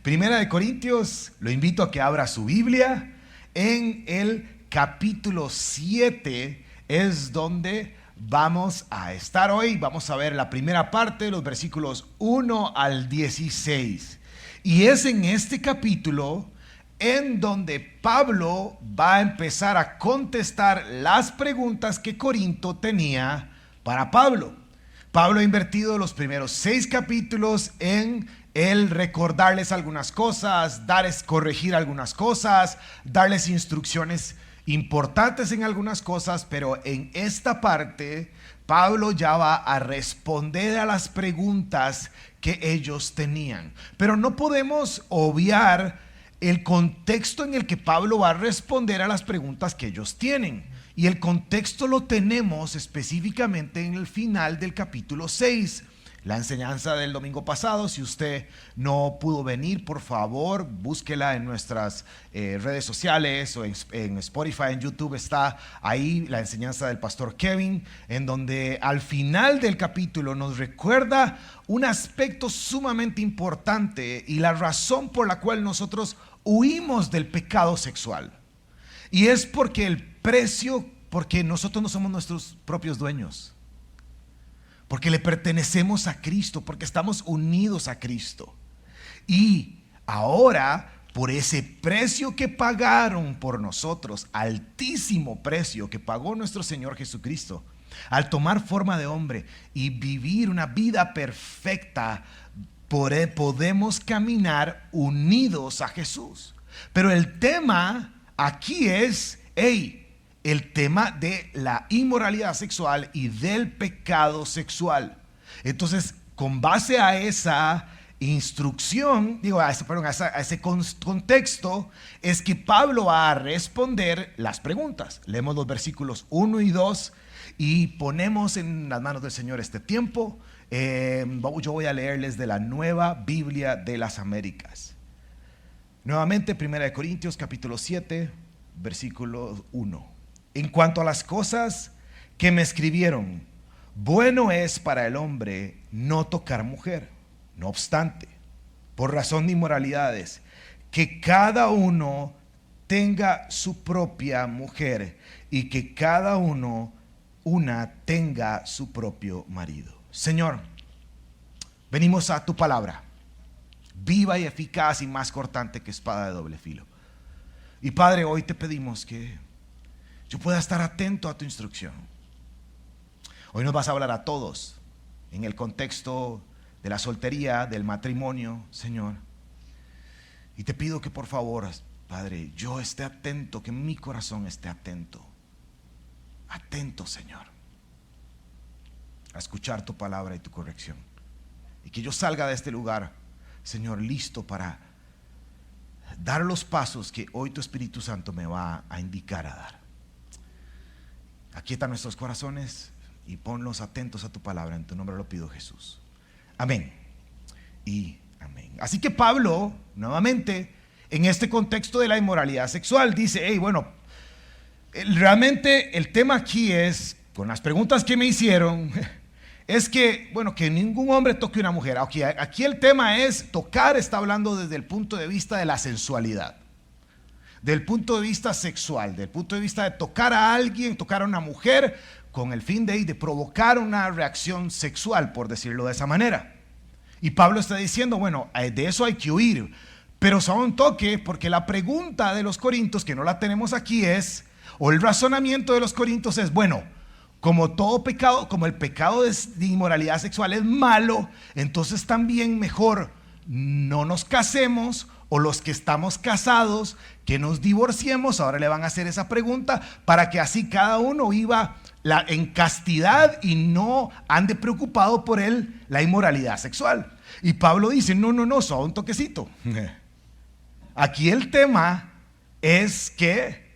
Primera de Corintios, lo invito a que abra su Biblia. En el capítulo 7 es donde vamos a estar hoy. Vamos a ver la primera parte, los versículos 1 al 16. Y es en este capítulo en donde Pablo va a empezar a contestar las preguntas que Corinto tenía para Pablo. Pablo ha invertido los primeros 6 capítulos en el recordarles algunas cosas, corregir algunas cosas, darles instrucciones importantes en algunas cosas, pero en esta parte Pablo ya va a responder a las preguntas que ellos tenían. Pero no podemos obviar el contexto en el que Pablo va a responder a las preguntas que ellos tienen. Y el contexto lo tenemos específicamente en el final del capítulo 6. La enseñanza del domingo pasado, si usted no pudo venir, por favor, búsquela en nuestras redes sociales o en Spotify, en YouTube, está ahí la enseñanza del pastor Kevin, en donde al final del capítulo nos recuerda un aspecto sumamente importante y la razón por la cual nosotros huimos del pecado sexual. Y es porque nosotros no somos nuestros propios dueños. Porque le pertenecemos a Cristo, porque estamos unidos a Cristo. Y ahora, por ese precio que pagaron por nosotros, altísimo precio que pagó nuestro Señor Jesucristo, al tomar forma de hombre y vivir una vida perfecta, podemos caminar unidos a Jesús. Pero el tema aquí es, el tema de la inmoralidad sexual y del pecado sexual. Entonces, con base a esa instrucción, a ese contexto, es que Pablo va a responder las preguntas. Leemos los versículos 1 y 2 y ponemos en las manos del Señor este tiempo. Yo voy a leerles de la Nueva Biblia de las Américas. Nuevamente, 1 Corintios capítulo 7, versículo 1. En cuanto a las cosas que me escribieron, bueno es para el hombre no tocar mujer. No obstante, por razón de inmoralidades, que cada uno tenga su propia mujer y que cada una tenga su propio marido. Señor, venimos a tu palabra, viva y eficaz y más cortante que espada de doble filo. Y Padre, hoy te pedimos que yo pueda estar atento a tu instrucción. Hoy nos vas a hablar a todos en el contexto de la soltería, del matrimonio, Señor. Y te pido que por favor, Padre, yo esté atento, que mi corazón esté atento. Atento, Señor, a escuchar tu palabra y tu corrección. Y que yo salga de este lugar, Señor, listo para dar los pasos que hoy tu Espíritu Santo me va a indicar a dar. Aquieta nuestros corazones y ponlos atentos a tu palabra. En tu nombre lo pido, Jesús. Amén y amén. Así que Pablo, nuevamente, en este contexto de la inmoralidad sexual, dice, realmente el tema aquí es, con las preguntas que me hicieron, es que ningún hombre toque una mujer. Aquí el tema es, tocar está hablando desde el punto de vista de la sensualidad. Del punto de vista sexual, del punto de vista de tocar a alguien, tocar a una mujer, con el fin de provocar una reacción sexual, por decirlo de esa manera. Y Pablo está diciendo, de eso hay que huir. Pero son un toque, porque la pregunta de los corintios, que no la tenemos aquí, o el razonamiento de los corintios es, como todo pecado, como el pecado de inmoralidad sexual es malo, entonces también mejor no nos casemos, o los que estamos casados, que nos divorciemos. Ahora le van a hacer esa pregunta para que así cada uno viva en castidad y no ande preocupado por la inmoralidad sexual. Y Pablo dice, no, solo un toquecito. Aquí el tema es que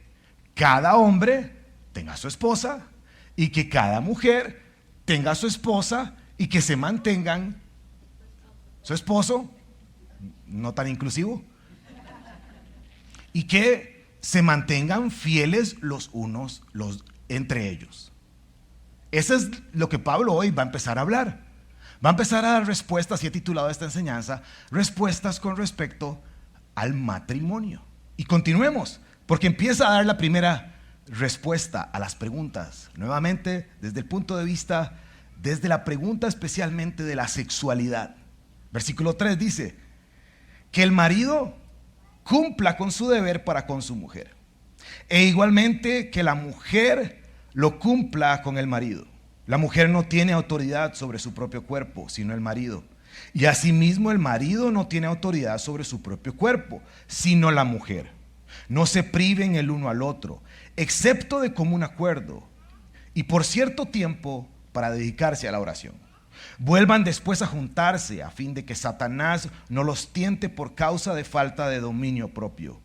cada hombre tenga su esposa y que cada mujer tenga su esposa y que se mantengan su esposo, no tan inclusivo, y que se mantengan fieles los unos entre ellos. Eso es lo que Pablo hoy va a empezar a hablar. Va a empezar a dar respuestas, y he titulado esta enseñanza, respuestas con respecto al matrimonio. Y continuemos, porque empieza a dar la primera respuesta a las preguntas. Nuevamente, desde el punto de vista, desde la pregunta especialmente de la sexualidad. Versículo 3 dice, que el marido cumpla con su deber para con su mujer. E igualmente que la mujer lo cumpla con el marido. La mujer no tiene autoridad sobre su propio cuerpo, sino el marido. Y asimismo el marido no tiene autoridad sobre su propio cuerpo, sino la mujer. No se priven el uno al otro, excepto de común acuerdo, y por cierto tiempo para dedicarse a la oración. Vuelvan después a juntarse, a fin de que Satanás no los tiente por causa de falta de dominio propio.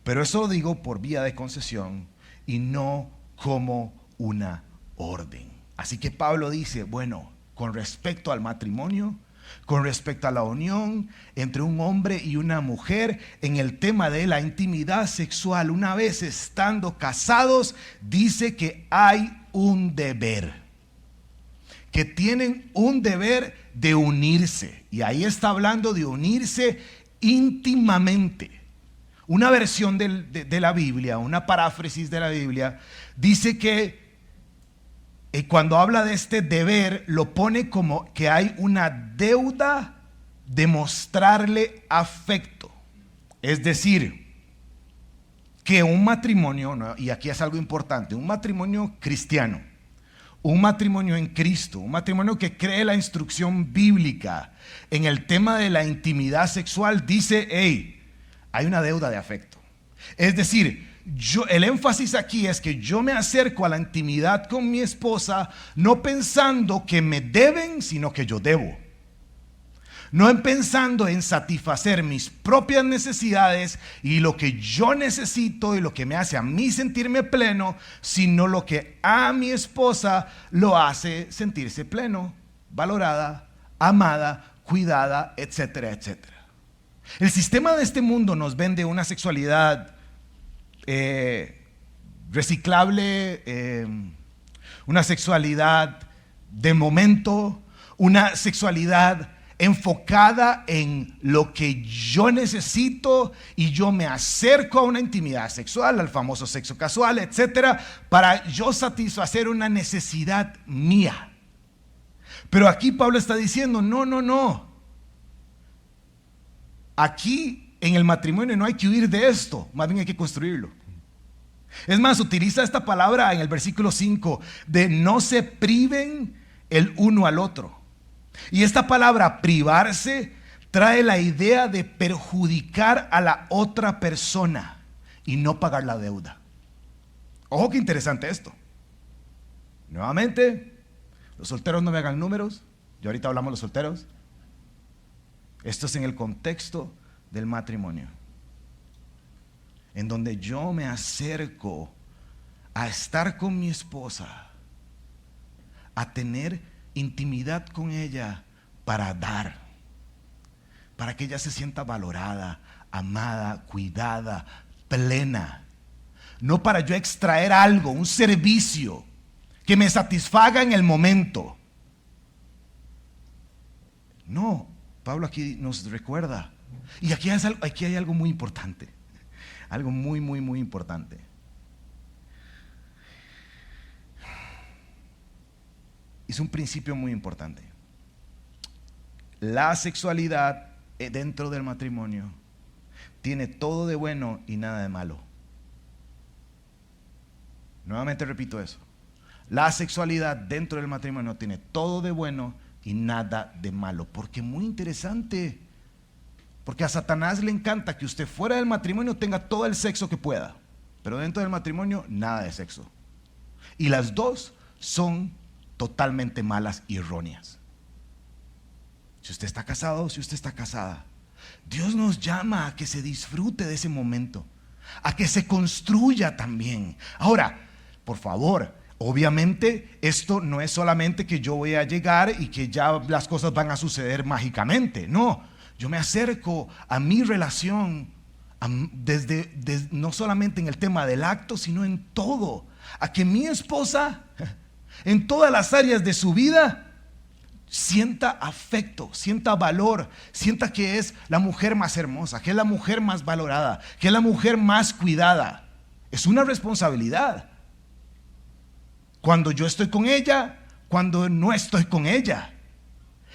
Pero eso lo digo por vía de concesión y no como una orden. Así que Pablo dice, bueno, con respecto al matrimonio, con respecto a la unión entre un hombre y una mujer, en el tema de la intimidad sexual, una vez estando casados, dice que hay un deber, que tienen un deber de unirse. Y ahí está hablando de unirse íntimamente. Una versión de la Biblia, una paráfrasis de la Biblia, dice que cuando habla de este deber, lo pone como que hay una deuda de mostrarle afecto. Es decir, que un matrimonio, ¿no? Y aquí es algo importante, un matrimonio cristiano, un matrimonio en Cristo, un matrimonio que cree la instrucción bíblica en el tema de la intimidad sexual, dice, hey, hay una deuda de afecto. Es decir, el énfasis aquí es que yo me acerco a la intimidad con mi esposa no pensando que me deben, sino que yo debo. No pensando en satisfacer mis propias necesidades y lo que yo necesito y lo que me hace a mí sentirme pleno, sino lo que a mi esposa lo hace sentirse pleno, valorada, amada, cuidada, etcétera, etcétera. El sistema de este mundo nos vende una sexualidad reciclable, una sexualidad de momento, una sexualidad enfocada en lo que yo necesito y yo me acerco a una intimidad sexual, al famoso sexo casual, etcétera, para yo satisfacer una necesidad mía. Pero aquí Pablo está diciendo, no. Aquí en el matrimonio no hay que huir de esto, más bien hay que construirlo. Es más, utiliza esta palabra en el versículo 5 de no se priven el uno al otro. Y esta palabra privarse trae la idea de perjudicar a la otra persona y no pagar la deuda. Ojo, qué interesante esto. Nuevamente, los solteros no me hagan números. Yo ahorita hablamos de los solteros. Esto es en el contexto del matrimonio, en donde yo me acerco a estar con mi esposa, a tener intimidad con ella para dar, para que ella se sienta valorada, amada, cuidada, plena. No para yo extraer algo, un servicio que me satisfaga en el momento. No, Pablo aquí nos recuerda. Y aquí hay algo muy importante. Algo muy importante. Es un principio muy importante. La sexualidad dentro del matrimonio tiene todo de bueno y nada de malo. Nuevamente repito eso. La sexualidad dentro del matrimonio tiene todo de bueno y nada de malo. Porque muy interesante. Porque a Satanás le encanta que usted fuera del matrimonio tenga todo el sexo que pueda, pero dentro del matrimonio nada de sexo. Y las dos son totalmente malas y erróneas. Si usted está casado, si usted está casada, Dios nos llama a que se disfrute de ese momento, a que se construya también. Ahora, por favor, obviamente esto no es solamente que yo voy a llegar y que ya las cosas van a suceder mágicamente. No, yo me acerco a mi relación desde no solamente en el tema del acto, sino en todo. A que mi esposa, en todas las áreas de su vida, sienta afecto, sienta valor, sienta que es la mujer más hermosa, que es la mujer más valorada, que es la mujer más cuidada. Es una responsabilidad. Cuando yo estoy con ella, cuando no estoy con ella.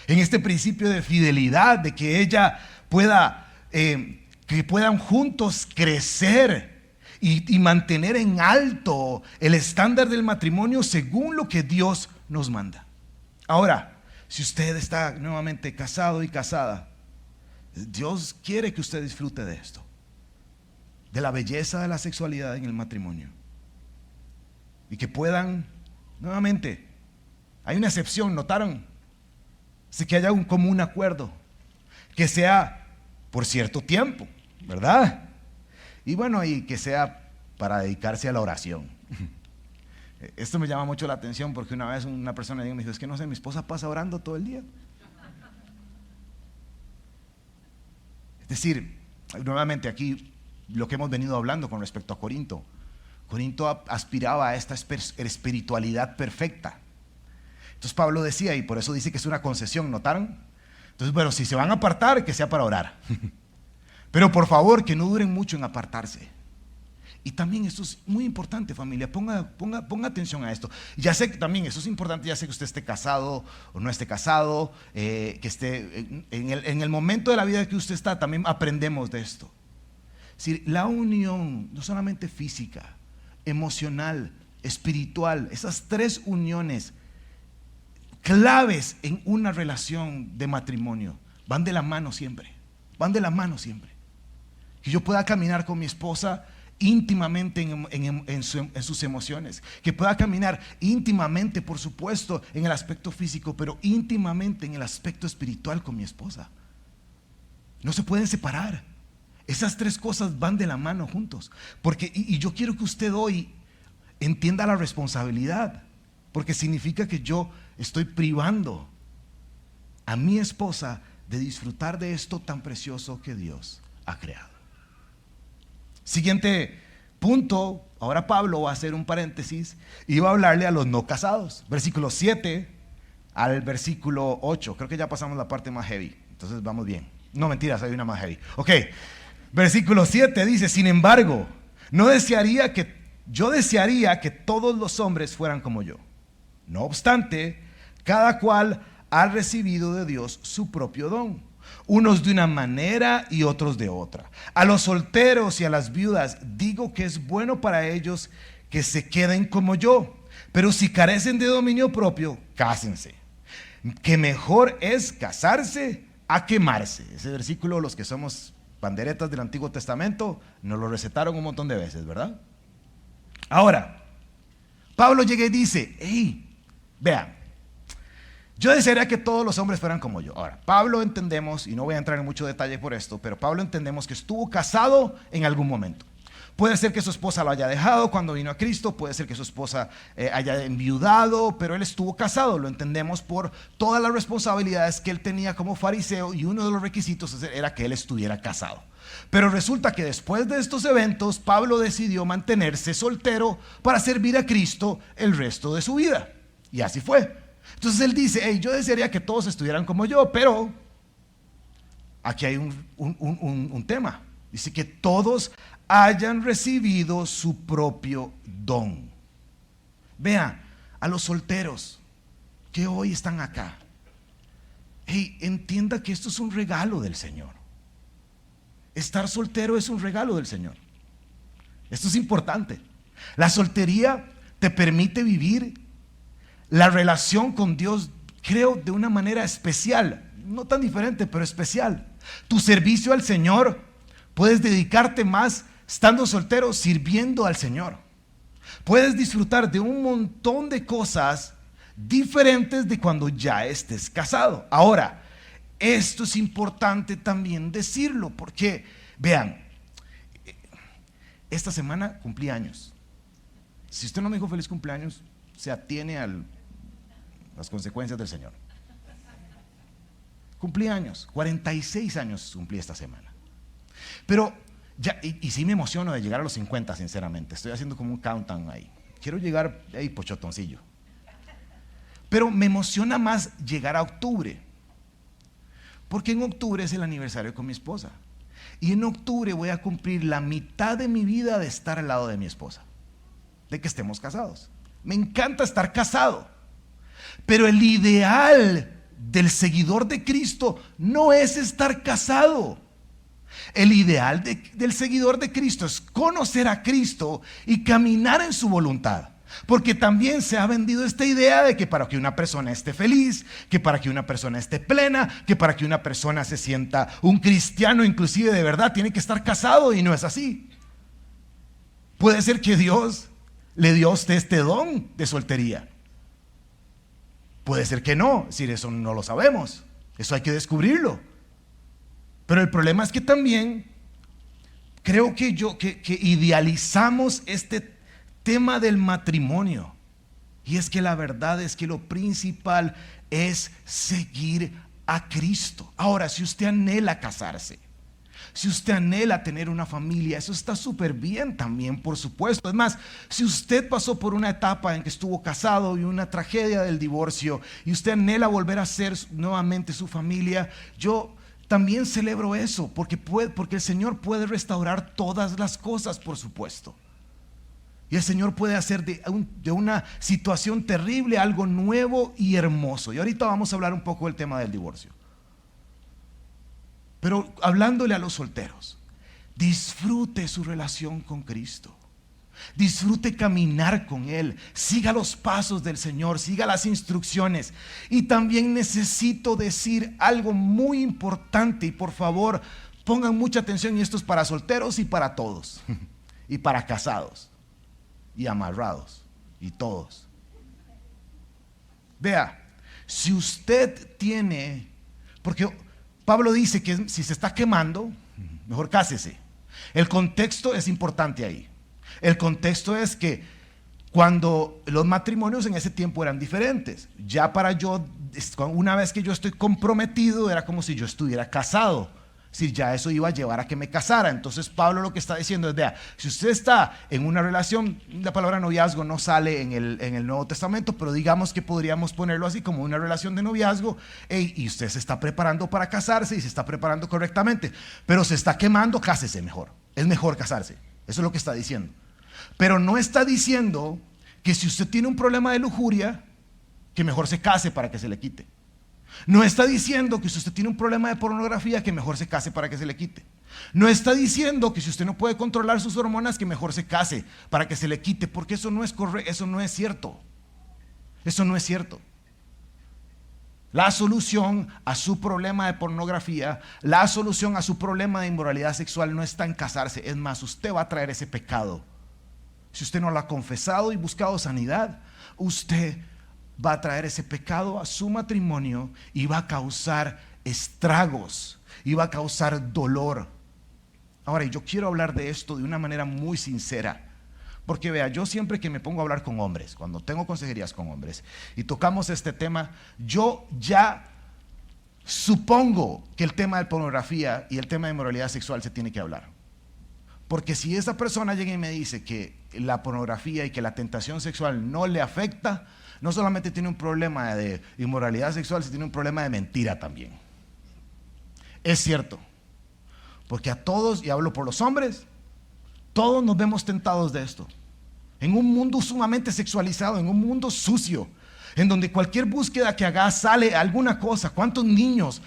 En este principio de fidelidad, de que ella pueda, que puedan juntos crecer y mantener en alto el estándar del matrimonio según lo que Dios nos manda. Ahora, si usted está nuevamente casado y casada, Dios quiere que usted disfrute de esto, de la belleza de la sexualidad en el matrimonio, y que puedan, nuevamente, hay una excepción, ¿notaron? Así que haya un común acuerdo, que sea por cierto tiempo, ¿verdad? Y bueno, y que sea para dedicarse a la oración. Esto me llama mucho la atención porque una vez una persona me dijo, es que no sé, mi esposa pasa orando todo el día. Es decir, nuevamente aquí lo que hemos venido hablando con respecto a Corinto. Corinto aspiraba a esta espiritualidad perfecta. Entonces Pablo decía, y por eso dice que es una concesión, ¿notaron? Entonces, bueno, si se van a apartar, que sea para orar. Pero por favor, que no duren mucho en apartarse. Y también esto es muy importante, familia, ponga atención a esto. Ya sé que también eso es importante, ya sé que usted esté casado o no esté casado, que esté en el momento de la vida que usted está, también aprendemos de esto. Es decir, la unión, no solamente física, emocional, espiritual, esas tres uniones claves en una relación de matrimonio, van de la mano siempre, van de la mano siempre. Que yo pueda caminar con mi esposa íntimamente en sus emociones, que pueda caminar íntimamente, por supuesto, en el aspecto físico, pero íntimamente en el aspecto espiritual con mi esposa. No se pueden separar. Esas tres cosas van de la mano juntos. Porque, y yo quiero que usted hoy entienda la responsabilidad, porque significa que yo estoy privando a mi esposa de disfrutar de esto tan precioso que Dios ha creado. Siguiente punto, ahora Pablo va a hacer un paréntesis y va a hablarle a los no casados. Versículo 7 al versículo 8. Creo que ya pasamos la parte más heavy, entonces vamos bien. No, mentiras, hay una más heavy. Ok, versículo 7 dice, sin embargo, yo desearía que todos los hombres fueran como yo. No obstante, cada cual ha recibido de Dios su propio don, unos de una manera y otros de otra. A los solteros y a las viudas digo que es bueno para ellos que se queden como yo, pero si carecen de dominio propio, cásense, que mejor es casarse a quemarse. Ese versículo, los que somos panderetas del Antiguo Testamento, nos lo recetaron un montón de veces, ¿verdad? Ahora, Pablo llega y dice, hey, vean, yo desearía que todos los hombres fueran como yo. Ahora, Pablo entendemos, y no voy a entrar en mucho detalle por esto, pero Pablo entendemos que estuvo casado en algún momento. Puede ser que su esposa lo haya dejado cuando vino a Cristo, puede ser que su esposa haya enviudado, pero él estuvo casado, lo entendemos por todas las responsabilidades que él tenía como fariseo, y uno de los requisitos era que él estuviera casado. Pero resulta que después de estos eventos, Pablo decidió mantenerse soltero para servir a Cristo el resto de su vida. Y así fue. Entonces él dice, hey, yo desearía que todos estuvieran como yo, pero aquí hay un tema. Dice que todos hayan recibido su propio don. Vea, a los solteros que hoy están acá, hey, entienda que esto es un regalo del Señor. Estar soltero es un regalo del Señor. Esto es importante. La soltería te permite vivir la relación con Dios, creo, de una manera especial, no tan diferente, pero especial. Tu servicio al Señor, puedes dedicarte más estando soltero, sirviendo al Señor. Puedes disfrutar de un montón de cosas diferentes de cuando ya estés casado. Ahora, esto es importante también decirlo, porque, vean, esta semana cumplí años. Si usted no me dijo feliz cumpleaños, se atiene a las consecuencias del Señor. Cumplí años, 46 años cumplí esta semana. Pero, ya, y sí me emociono de llegar a los 50, sinceramente. Estoy haciendo como un countdown ahí. Quiero llegar ahí, pochotoncillo. Pero me emociona más llegar a octubre, porque en octubre es el aniversario con mi esposa. Y en octubre voy a cumplir la mitad de mi vida de estar al lado de mi esposa, de que estemos casados. Me encanta estar casado, pero el ideal del seguidor de Cristo no es estar casado. El ideal del seguidor de Cristo es conocer a Cristo y caminar en su voluntad. Porque también se ha vendido esta idea de que para que una persona esté feliz, que para que una persona esté plena, que para que una persona se sienta un cristiano inclusive de verdad, tiene que estar casado, y no es así. Puede ser que Dios le dio a usted este don de soltería. Puede ser que no, es decir, eso no lo sabemos, eso hay que descubrirlo. Pero el problema es que también creo que idealizamos este tema del matrimonio, y es que la verdad es que lo principal es seguir a Cristo. Ahora, si usted anhela casarse, si usted anhela tener una familia, eso está súper bien también, por supuesto. Es más, si usted pasó por una etapa en que estuvo casado y una tragedia del divorcio, y usted anhela volver a ser nuevamente su familia, yo también celebro eso, porque el Señor puede restaurar todas las cosas, por supuesto. Y el Señor puede hacer de una situación terrible algo nuevo y hermoso. Y ahorita vamos a hablar un poco del tema del divorcio. Pero hablándole a los solteros, disfrute su relación con Cristo. Disfrute caminar con Él. Siga los pasos del Señor, siga las instrucciones. Y también necesito decir algo muy importante, y por favor pongan mucha atención, y esto es para solteros y para todos, y para casados y amarrados y todos. Vea, si usted tiene, porque Pablo dice que si se está quemando, mejor cásese. El contexto es importante ahí. El contexto es que cuando los matrimonios en ese tiempo eran diferentes, ya para yo, una vez que yo estoy comprometido, era como si yo estuviera casado. Si ya eso iba a llevar a que me casara. Entonces Pablo lo que está diciendo es, vea, si usted está en una relación, la palabra noviazgo no sale en el Nuevo Testamento, pero digamos que podríamos ponerlo así como una relación de noviazgo, y usted se está preparando para casarse y se está preparando correctamente, pero se está quemando, cásese mejor. Es mejor casarse. Eso es lo que está diciendo. Pero no está diciendo que si usted tiene un problema de lujuria, que mejor se case para que se le quite. No está diciendo que si usted tiene un problema de pornografía, que mejor se case para que se le quite. No está diciendo que si usted no puede controlar sus hormonas, que mejor se case para que se le quite, porque eso no es correcto, eso no es cierto. Eso no es cierto. La solución a su problema de pornografía, la solución a su problema de inmoralidad sexual no está en casarse. Es más, usted va a traer ese pecado. Si usted no lo ha confesado y buscado sanidad, usted va a traer ese pecado a su matrimonio y va a causar estragos y va a causar dolor. Ahora, yo quiero hablar de esto de una manera muy sincera, porque vea, yo siempre que me pongo a hablar con hombres, cuando tengo consejerías con hombres y tocamos este tema, yo ya supongo que el tema de pornografía y el tema de inmoralidad sexual se tiene que hablar. Porque si esa persona llega y me dice que la pornografía y que la tentación sexual no le afecta, no solamente tiene un problema de inmoralidad sexual, sino tiene un problema de mentira también. Es cierto, porque a todos, y hablo por los hombres, todos nos vemos tentados de esto. En un mundo sumamente sexualizado, en un mundo sucio, en donde cualquier búsqueda que haga sale alguna cosa. ¿Cuántos niños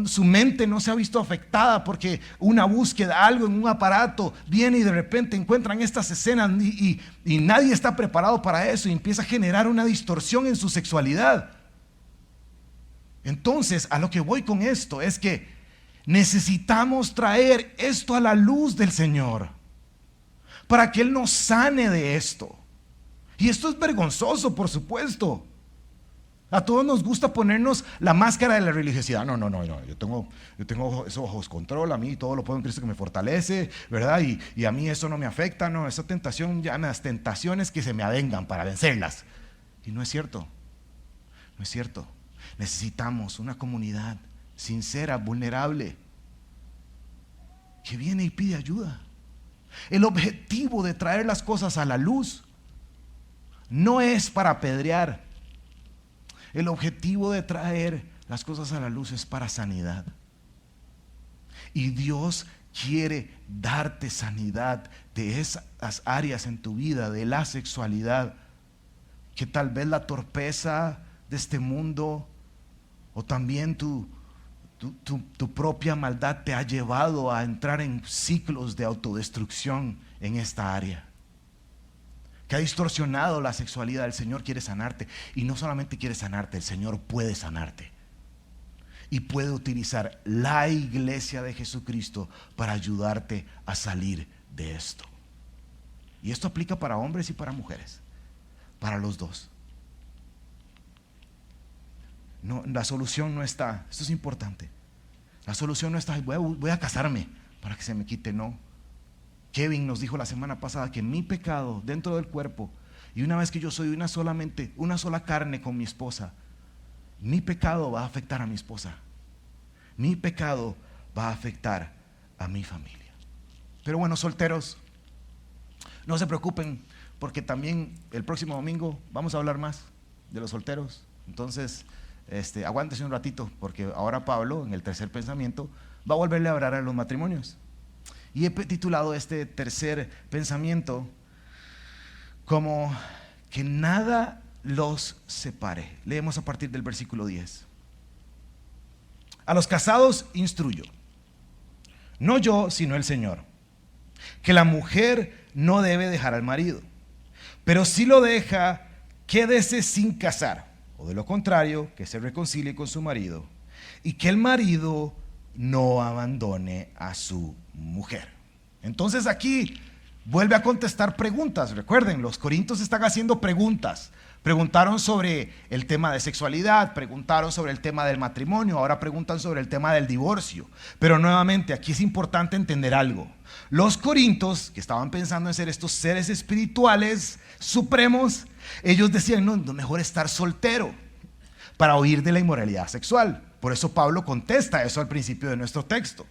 su mente no se ha visto afectada porque una búsqueda, algo en un aparato, viene y de repente encuentran estas escenas y nadie está preparado para eso y empieza a generar una distorsión en su sexualidad? Entonces, a lo que voy con esto es que necesitamos traer esto a la luz del Señor para que Él nos sane de esto. Y esto es vergonzoso, por supuesto. A todos nos gusta ponernos la máscara de la religiosidad. No, yo tengo esos ojos control, a mí todo lo puedo en Cristo que me fortalece, ¿verdad? Y a mí eso no me afecta, no, esa tentación, ya las tentaciones que se me avengan para vencerlas. Y no es cierto, no es cierto. Necesitamos una comunidad sincera, vulnerable, que viene y pide ayuda. El objetivo de traer las cosas a la luz no es para apedrear, El objetivo de traer las cosas a la luz es para sanidad. Y Dios quiere darte sanidad de esas áreas en tu vida, de la sexualidad, que tal vez la torpeza de este mundo o también tu propia maldad te ha llevado a entrar en ciclos de autodestrucción en esta área, que ha distorsionado la sexualidad. El Señor quiere sanarte, y no solamente quiere sanarte, el Señor puede sanarte y puede utilizar la iglesia de Jesucristo para ayudarte a salir de esto. Y esto aplica para hombres y para mujeres, para los dos. No, la solución no está, esto es importante, la solución no está, voy a casarme para que se me quite, no. Kevin nos dijo la semana pasada que mi pecado dentro del cuerpo, y una vez que yo soy una sola carne con mi esposa, mi pecado va a afectar a mi esposa, mi pecado va a afectar a mi familia. Pero bueno, solteros, no se preocupen, porque también el próximo domingo vamos a hablar más de los solteros. Entonces aguántese un ratito, porque ahora Pablo, en el tercer pensamiento, va a volverle a hablar a los matrimonios. Y he titulado este tercer pensamiento como que nada los separe. Leemos a partir del versículo 10. A los casados instruyo, no yo, sino el Señor, que la mujer no debe dejar al marido, pero si lo deja, quédese sin casar, o de lo contrario, que se reconcilie con su marido, y que el marido no abandone a su mujer. Entonces aquí vuelve a contestar preguntas. Recuerden, los corintios están haciendo preguntas. Preguntaron sobre el tema de sexualidad, preguntaron sobre el tema del matrimonio, ahora preguntan sobre el tema del divorcio. Pero nuevamente, aquí es importante entender algo. Los corintios, que estaban pensando en ser estos seres espirituales supremos, ellos decían, no, mejor estar soltero para huir de la inmoralidad sexual. Por eso Pablo contesta eso al principio de nuestro texto.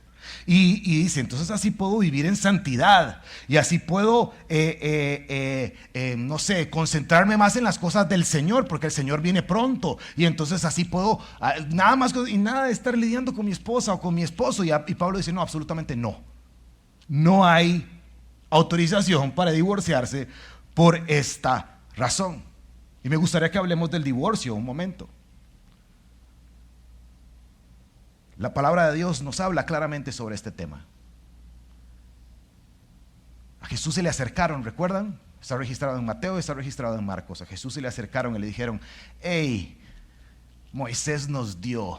Y dice, entonces así puedo vivir en santidad, y así puedo, no sé, concentrarme más en las cosas del Señor, porque el Señor viene pronto, y entonces así puedo, nada más, y nada de estar lidiando con mi esposa o con mi esposo. Y Pablo dice, no, absolutamente no. No hay autorización para divorciarse por esta razón. Y me gustaría que hablemos del divorcio un momento. La palabra de Dios nos habla claramente sobre este tema. A Jesús se le acercaron, ¿recuerdan? Está registrado en Mateo, está registrado en Marcos. A Jesús se le acercaron y le dijeron, hey, Moisés nos dio,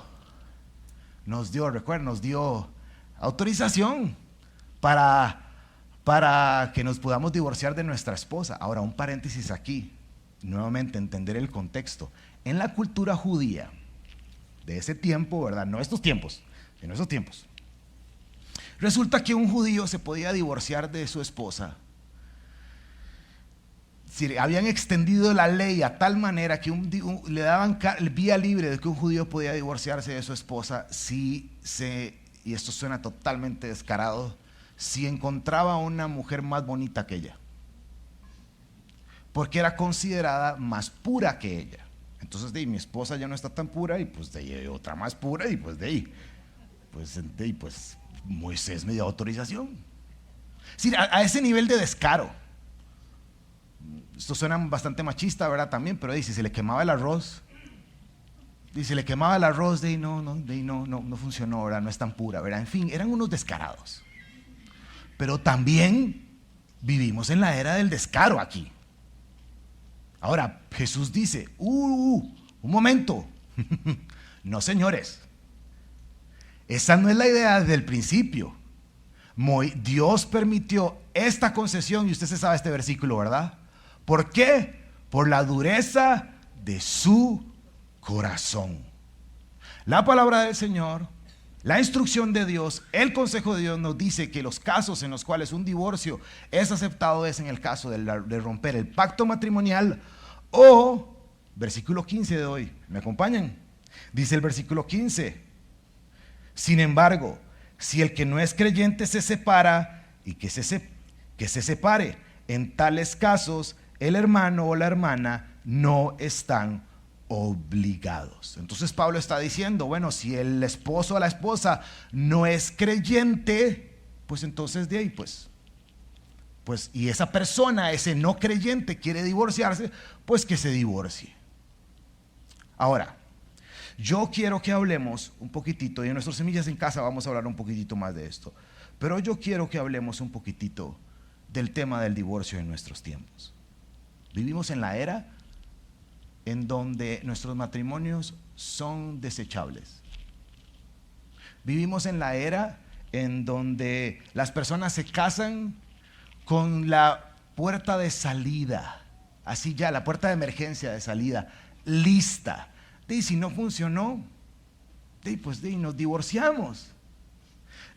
recuerden, nos dio autorización para que nos podamos divorciar de nuestra esposa. Ahora, un paréntesis aquí, nuevamente entender el contexto. En la cultura judía de ese tiempo, ¿verdad? No estos tiempos, sino esos tiempos. Resulta que un judío se podía divorciar de su esposa si habían extendido la ley a tal manera que le daban vía libre de que un judío podía divorciarse de su esposa y esto suena totalmente descarado, si encontraba una mujer más bonita que ella, porque era considerada más pura que ella. Entonces mi esposa ya no está tan pura, y pues de ahí hay otra más pura, y pues de ahí Moisés me dio autorización. Sí, a ese nivel de descaro. Esto suena bastante machista, ¿verdad? También, pero si se le quemaba el arroz, no funcionó, ¿verdad? No es tan pura, ¿verdad? En fin, eran unos descarados. Pero también vivimos en la era del descaro aquí. Ahora, Jesús dice, un momento, no señores, esa no es la idea desde el principio. Dios permitió esta concesión, y usted se sabe este versículo, ¿verdad? ¿Por qué? Por la dureza de su corazón. La palabra del Señor, la instrucción de Dios, el consejo de Dios nos dice que los casos en los cuales un divorcio es aceptado es en el caso de romper el pacto matrimonial o, versículo 15 de hoy, ¿me acompañan? Dice el versículo 15, sin embargo, si el que no es creyente se separa, y que se separe, en tales casos el hermano o la hermana no están obligados. Entonces Pablo está diciendo, bueno, si el esposo o la esposa no es creyente, pues entonces de ahí pues y esa persona, ese no creyente quiere divorciarse, pues que se divorcie. Ahora, yo quiero que hablemos un poquitito, y en nuestras semillas en casa vamos a hablar un poquitito más de esto, pero yo quiero que hablemos un poquitito del tema del divorcio en nuestros tiempos. Vivimos en la era en donde nuestros matrimonios son desechables. Vivimos en la era en donde las personas se casan con la puerta de salida, así ya, la puerta de emergencia de salida, lista. Y si no funcionó, pues nos divorciamos.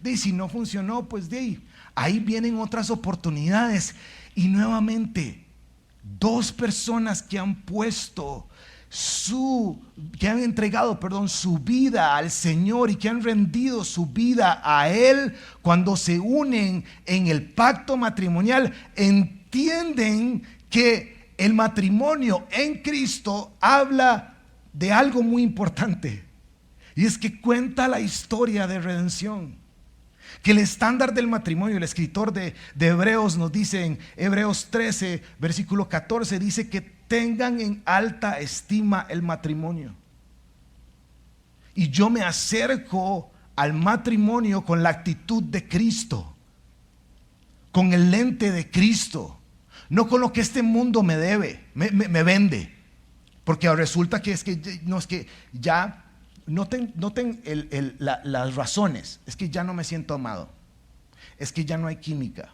Si no funcionó, pues ahí vienen otras oportunidades. Y nuevamente, dos personas que han entregado su vida al Señor y que han rendido su vida a Él, cuando se unen en el pacto matrimonial, entienden que el matrimonio en Cristo habla de algo muy importante, y es que cuenta la historia de redención. Que el estándar del matrimonio, el escritor de Hebreos nos dice en Hebreos 13, versículo 14, dice que tengan en alta estima el matrimonio. Y yo me acerco al matrimonio con la actitud de Cristo, con el lente de Cristo, no con lo que este mundo me debe, me vende. Porque resulta que ya noten las razones. Es que ya no me siento amado, es que ya no hay química,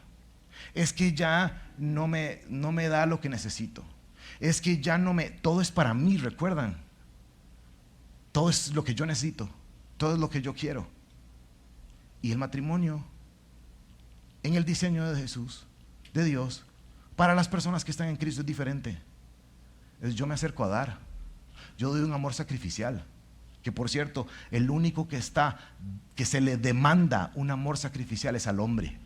es que ya no me da lo que necesito, es que ya todo es para mí. Recuerdan, todo es lo que yo necesito, todo es lo que yo quiero. Y el matrimonio, en el diseño de Jesús, de Dios, para las personas que están en Cristo es diferente. Yo me acerco a dar, yo doy un amor sacrificial. Que por cierto, el único que se le demanda un amor sacrificial es al hombre.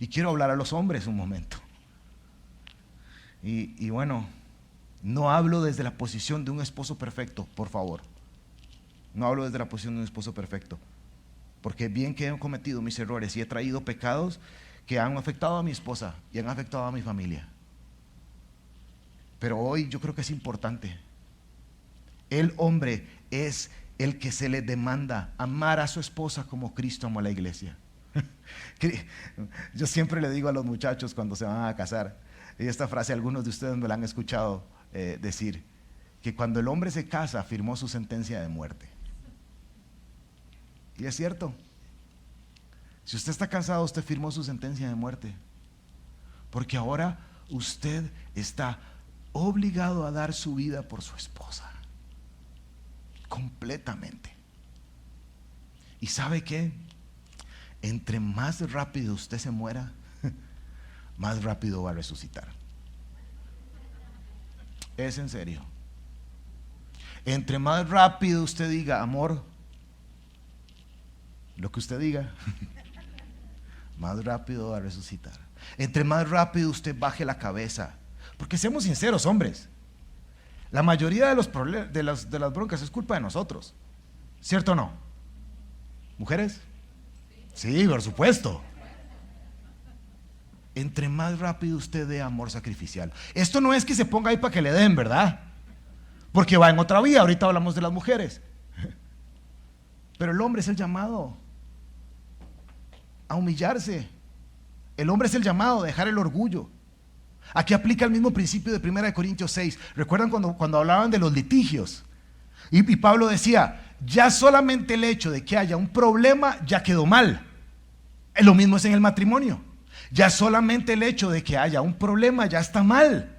Y quiero hablar a los hombres un momento. Y bueno, no hablo desde la posición de un esposo perfecto, por favor. No hablo desde la posición de un esposo perfecto, porque bien que he cometido mis errores y he traído pecados que han afectado a mi esposa y han afectado a mi familia. Pero hoy yo creo que es importante. El hombre es el que se le demanda amar a su esposa como Cristo amó a la iglesia. Yo siempre le digo a los muchachos cuando se van a casar, y esta frase algunos de ustedes me la han escuchado decir, que cuando el hombre se casa firmó su sentencia de muerte. Y es cierto. Si usted está casado, usted firmó su sentencia de muerte, porque ahora usted está obligado a dar su vida por su esposa, completamente. ¿Y sabe qué? Entre más rápido usted se muera, más rápido va a resucitar. Es en serio. Entre más rápido usted diga, amor, lo que usted diga, más rápido va a resucitar. Entre más rápido usted baje la cabeza, porque seamos sinceros, hombres, la mayoría de los problemas, de las broncas es culpa de nosotros, ¿cierto o no? ¿Mujeres? Sí, por supuesto. Entre más rápido usted dé amor sacrificial. Esto no es que se ponga ahí para que le den, ¿verdad? Porque va en otra vía. Ahorita hablamos de las mujeres. Pero el hombre es el llamado a humillarse. El hombre es el llamado a dejar el orgullo. Aquí aplica el mismo principio de 1 Corintios 6. ¿Recuerdan cuando hablaban de los litigios? Y Pablo decía, ya solamente el hecho de que haya un problema ya quedó mal. Lo mismo es en el matrimonio. Ya solamente el hecho de que haya un problema ya está mal.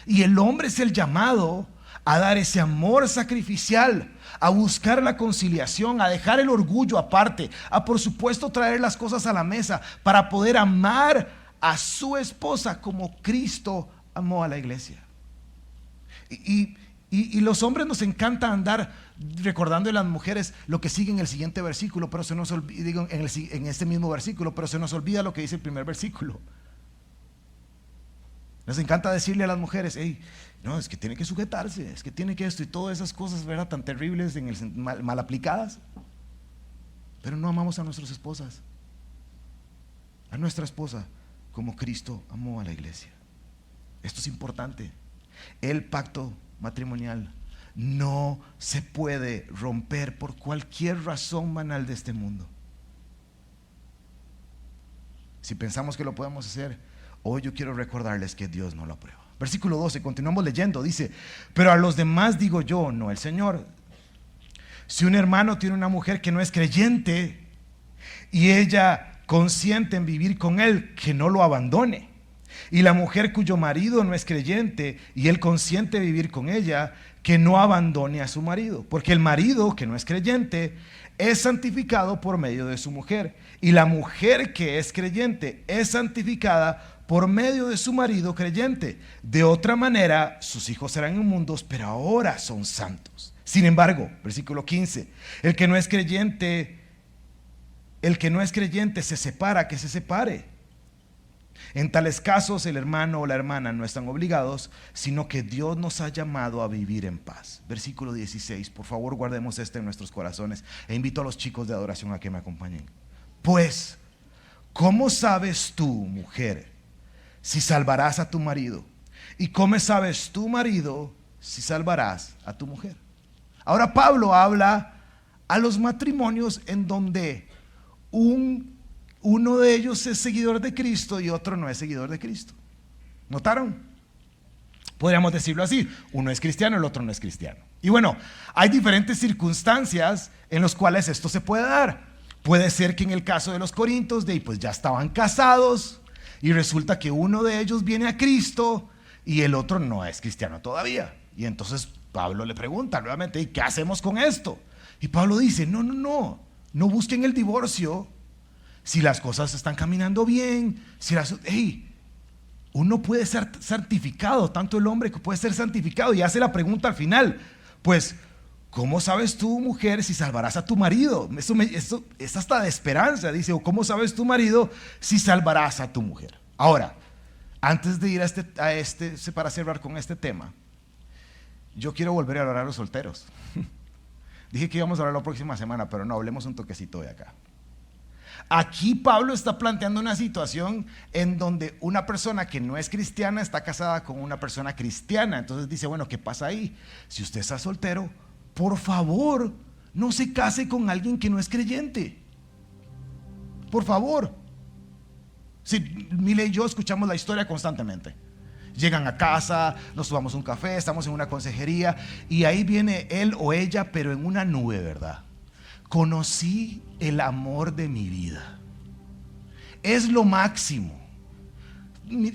Y el hombre es el llamado a dar ese amor sacrificial, a buscar la conciliación, a dejar el orgullo aparte, a por supuesto traer las cosas a la mesa para poder amar a su esposa como Cristo amó a la iglesia. Y los hombres nos encanta andar recordando a las mujeres lo que sigue en el siguiente versículo, pero se nos olvida, digo, en este mismo versículo, pero se nos olvida lo que dice el primer versículo. Nos encanta decirle a las mujeres, hey, no, es que tiene que sujetarse, es que tiene que esto y todas esas cosas, ¿verdad? Tan terribles, mal aplicadas. Pero no amamos a nuestras esposas, a nuestra esposa, como Cristo amó a la iglesia. Esto es importante. El pacto matrimonial no se puede romper por cualquier razón banal de este mundo. Si pensamos que lo podemos hacer, hoy yo quiero recordarles que Dios no lo aprueba. Versículo 12, continuamos leyendo, dice: pero a los demás digo yo, no el Señor. Si un hermano tiene una mujer que no es creyente y ella consiente en vivir con él, que no lo abandone. Y la mujer cuyo marido no es creyente y él consiente vivir con ella, que no abandone a su marido. Porque el marido que no es creyente es santificado por medio de su mujer, y la mujer que es creyente es santificada por medio de su marido creyente. De otra manera, sus hijos serán inmundos, pero ahora son santos. Sin embargo, versículo 15, el que no es creyente se separa, que se separe. En tales casos, el hermano o la hermana no están obligados, sino que Dios nos ha llamado a vivir en paz. Versículo 16, por favor guardemos en nuestros corazones, e invito a los chicos de adoración a que me acompañen. Pues, ¿cómo sabes tú, mujer, si salvarás a tu marido? ¿Y cómo sabes tú, marido, si salvarás a tu mujer? Ahora Pablo habla a los matrimonios en donde uno de ellos es seguidor de Cristo y otro no es seguidor de Cristo. ¿Notaron? Podríamos decirlo así: uno es cristiano, el otro no es cristiano. Y bueno, hay diferentes circunstancias en las cuales esto se puede dar. Puede ser que en el caso de los corintios, pues ya estaban casados y resulta que uno de ellos viene a Cristo y el otro no es cristiano todavía. Y entonces Pablo le pregunta nuevamente: ¿y qué hacemos con esto? Y Pablo dice: no busquen el divorcio si las cosas están caminando bien. Uno puede ser santificado, tanto el hombre que puede ser santificado. Y hace la pregunta al final: pues, ¿cómo sabes tú, mujer, si salvarás a tu marido? Eso es hasta de esperanza. Dice: o ¿cómo sabes tu marido si salvarás a tu mujer? Ahora, antes de ir para cerrar con este tema, yo quiero volver a hablar a los solteros. Dije que íbamos a hablar la próxima semana, pero no, hablemos un toquecito de acá. Aquí Pablo está planteando una situación en donde una persona que no es cristiana está casada con una persona cristiana. Entonces dice: bueno, ¿qué pasa ahí? Si usted está soltero, por favor, no se case con alguien que no es creyente. Por favor. Sí, Mile y yo escuchamos la historia constantemente. Llegan a casa, nos tomamos un café, estamos en una consejería y ahí viene él o ella, pero en una nube, ¿verdad? Conocí el amor de mi vida. Es lo máximo.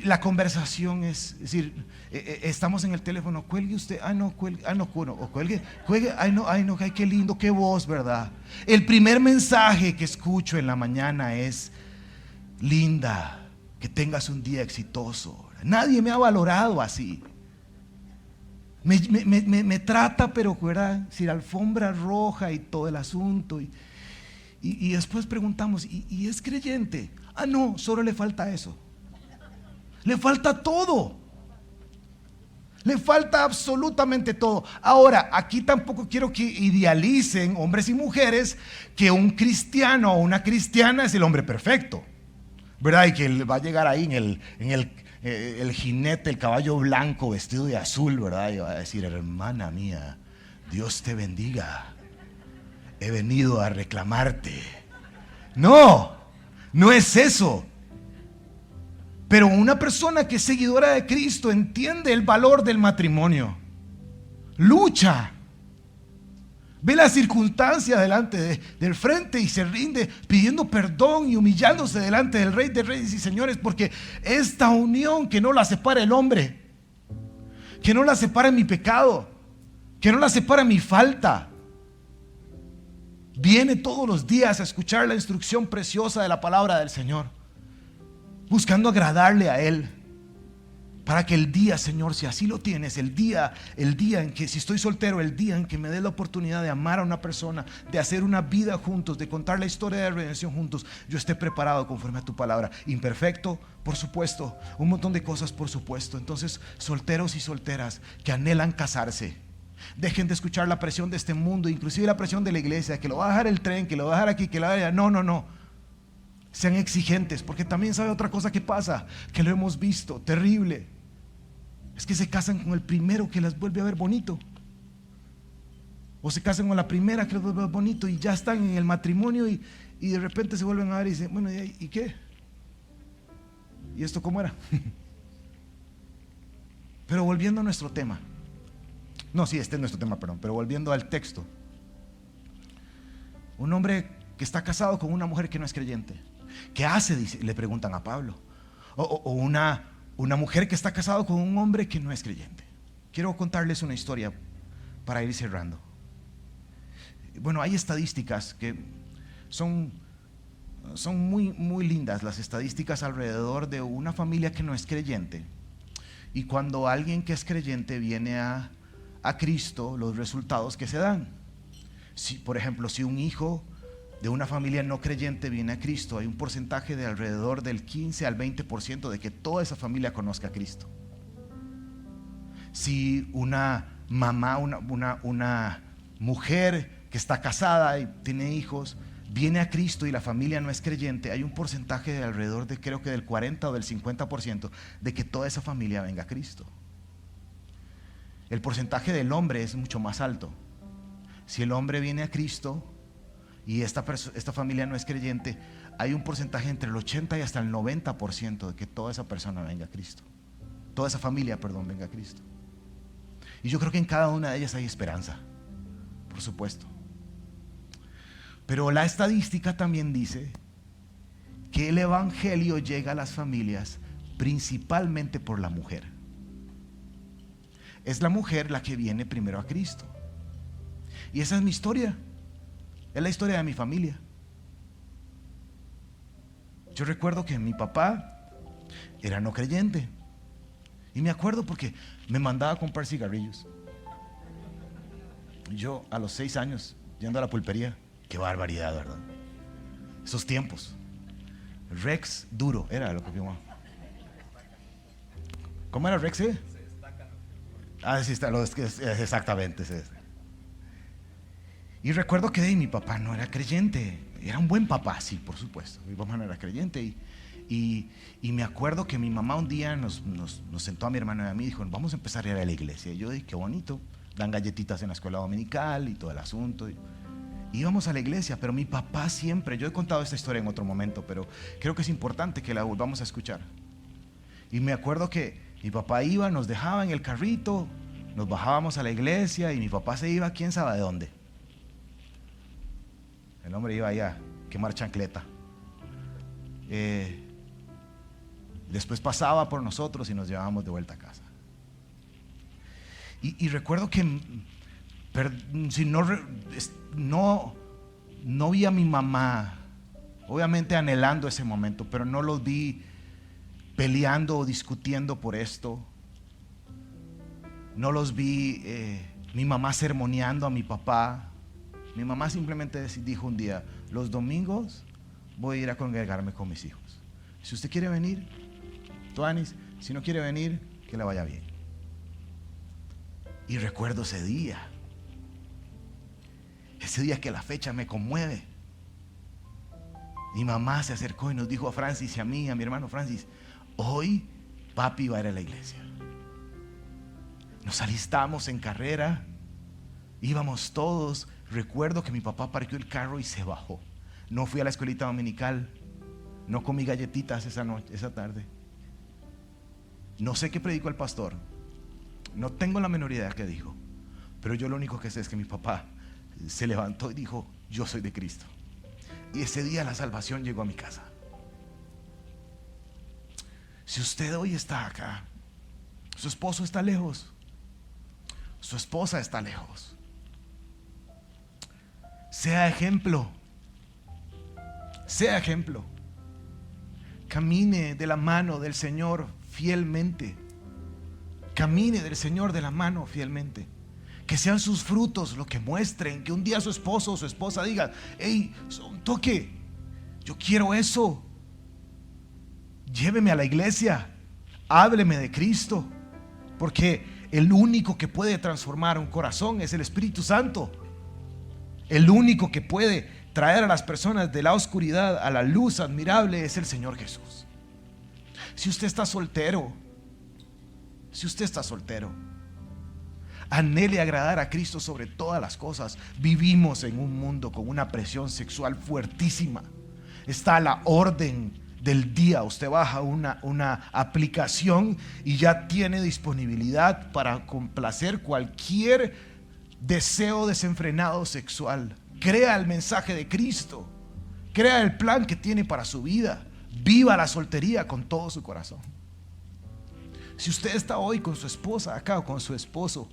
La conversación es decir, estamos en el teléfono: cuelgue usted, cuelgue, o cuelgue, ay qué lindo, qué voz, ¿verdad? El primer mensaje que escucho en la mañana es: linda, que tengas un día exitoso. Nadie me ha valorado así. Me trata, pero ¿verdad? Si la alfombra roja y todo el asunto. Y después preguntamos: ¿y es creyente? No, solo le falta eso. Le falta todo. Le falta absolutamente todo. Ahora, aquí tampoco quiero que idealicen, hombres y mujeres, que un cristiano o una cristiana es el hombre perfecto, ¿verdad? Y que va a llegar ahí en el jinete, el caballo blanco vestido de azul, ¿verdad? Y va a decir: hermana mía, Dios te bendiga, he venido a reclamarte. No es eso. Pero una persona que es seguidora de Cristo entiende el valor del matrimonio, lucha, ve la circunstancia delante del frente y se rinde pidiendo perdón y humillándose delante del Rey de Reyes y Señores, porque esta unión, que no la separa el hombre, que no la separa mi pecado, que no la separa mi falta, viene todos los días a escuchar la instrucción preciosa de la palabra del Señor, buscando agradarle a Él. Para que el día, Señor, si así lo tienes, el día en que, si estoy soltero, el día en que me dé la oportunidad de amar a una persona, de hacer una vida juntos, de contar la historia de redención juntos, yo esté preparado conforme a tu palabra. Imperfecto, por supuesto, un montón de cosas, por supuesto. Entonces, solteros y solteras que anhelan casarse, dejen de escuchar la presión de este mundo, inclusive la presión de la iglesia, que lo va a dejar el tren, que lo va a dejar aquí, que lo va a dejar. No. Sean exigentes, porque también sabe otra cosa que pasa, que lo hemos visto, terrible. Es que se casan con el primero que las vuelve a ver bonito, o se casan con la primera que las vuelve a ver bonito, y ya están en el matrimonio y de repente se vuelven a ver y dicen, bueno, ¿y qué? ¿Y esto cómo era? Pero volviendo a nuestro tema, no, sí, este es nuestro tema, perdón, pero volviendo al texto, un hombre que está casado con una mujer que no es creyente, ¿qué hace? Dice, le preguntan a Pablo. O una mujer que está casada con un hombre que no es creyente. Quiero contarles una historia para ir cerrando. Bueno, hay estadísticas que son muy lindas, las estadísticas alrededor de una familia que no es creyente. Y cuando alguien que es creyente viene a Cristo, los resultados que se dan. Si, por ejemplo, si un hijo de una familia no creyente viene a Cristo, hay un porcentaje de alrededor del 15 al 20% de que toda esa familia conozca a Cristo. Si una mamá, una mujer que está casada y tiene hijos, viene a Cristo y la familia no es creyente, hay un porcentaje de alrededor de, creo que del 40 o del 50% de que toda esa familia venga a Cristo. El porcentaje del hombre es mucho más alto. Si el hombre viene a Cristo y esta familia no es creyente, hay un porcentaje entre el 80 y hasta el 90% de que toda esa persona venga a Cristo. Toda esa familia, perdón, venga a Cristo. Y yo creo que en cada una de ellas hay esperanza, por supuesto. Pero la estadística también dice que el evangelio llega a las familias principalmente por la mujer. Es la mujer la que viene primero a Cristo. Y esa es mi historia. Es la historia de mi familia. Yo recuerdo que mi papá era no creyente. Y me acuerdo porque me mandaba a comprar cigarrillos. Yo a los 6 años, yendo a la pulpería. Qué barbaridad, ¿verdad? Esos tiempos. Rex duro, era lo que vimos. ¿Cómo era Rex? Ah, sí, está, exactamente. Sí. Y recuerdo que mi papá no era creyente. Era un buen papá, sí, por supuesto. Mi papá no era creyente. Y me acuerdo que mi mamá un día nos sentó a mi hermano y a mí y dijo, vamos a empezar a ir a la iglesia. Y yo dije, qué bonito. Dan galletitas en la escuela dominical y todo el asunto. Íbamos a la iglesia, pero mi papá siempre, yo he contado esta historia en otro momento, pero creo que es importante que la volvamos a escuchar. Y me acuerdo que mi papá iba, nos dejaba en el carrito, nos bajábamos a la iglesia y mi papá se iba, quién sabe de dónde. El hombre iba allá a quemar chancleta. Después pasaba por nosotros y nos llevábamos de vuelta a casa. Y recuerdo que si no vi a mi mamá, obviamente anhelando ese momento, pero no los vi peleando o discutiendo por esto. No los vi mi mamá sermoneando a mi papá. Mi mamá simplemente dijo un día, los domingos voy a ir a congregarme con mis hijos. Si usted quiere venir, Tuanis, si no quiere venir, que le vaya bien. Y recuerdo ese día que la fecha me conmueve. Mi mamá se acercó y nos dijo a Francis y a mí, a mi hermano Francis, hoy papi va a ir a la iglesia. Nos alistamos en carrera, íbamos todos. Recuerdo que mi papá parqueó el carro y se bajó. No fui a la escuelita dominical, no comí galletitas esa tarde. No sé qué predicó el pastor, no tengo la menor idea qué dijo, pero yo lo único que sé es que mi papá se levantó y dijo, yo soy de Cristo. Y ese día la salvación llegó a mi casa. Si usted hoy está acá, su esposo está lejos, su esposa está lejos, sea ejemplo, camine de la mano del Señor fielmente. camine del Señor de la mano fielmente. Que sean sus frutos lo que muestren, que un día su esposo o su esposa diga: hey, un toque, yo quiero eso. Lléveme a la iglesia, hábleme de Cristo, porque el único que puede transformar un corazón es el Espíritu Santo. El único que puede traer a las personas de la oscuridad a la luz admirable es el Señor Jesús. Si usted está soltero, anhele agradar a Cristo sobre todas las cosas. Vivimos en un mundo con una presión sexual fuertísima. Está a la orden del día. Usted baja una aplicación y ya tiene disponibilidad para complacer cualquier deseo desenfrenado sexual. Crea el mensaje de Cristo, crea el plan que tiene para su vida. Viva la soltería con todo su corazón. Si usted está hoy con su esposa acá o con su esposo,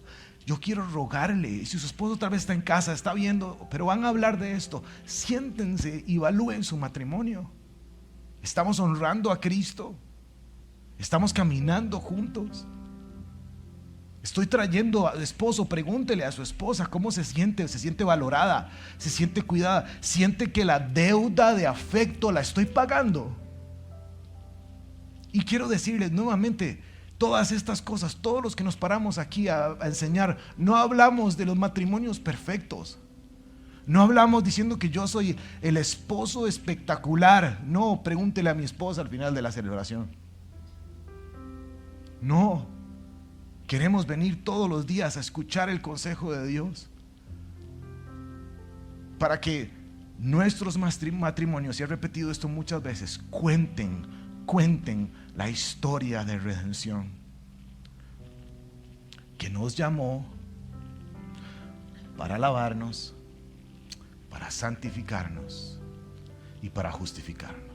yo quiero rogarle, si su esposo tal vez está en casa, está viendo, pero van a hablar de esto, siéntense y evalúen su matrimonio. ¿Estamos honrando a Cristo? ¿Estamos caminando juntos? Estoy trayendo al esposo, pregúntele a su esposa cómo se siente valorada, se siente cuidada, siente que la deuda de afecto la estoy pagando. Y quiero decirles nuevamente, todas estas cosas, todos los que nos paramos aquí a enseñar, no hablamos de los matrimonios perfectos. No hablamos diciendo que yo soy el esposo espectacular. No, pregúntele a mi esposa al final de la celebración. No, queremos venir todos los días a escuchar el consejo de Dios para que nuestros matrimonios, y he repetido esto muchas veces, cuenten la historia de redención, que nos llamó para lavarnos, para santificarnos y para justificarnos.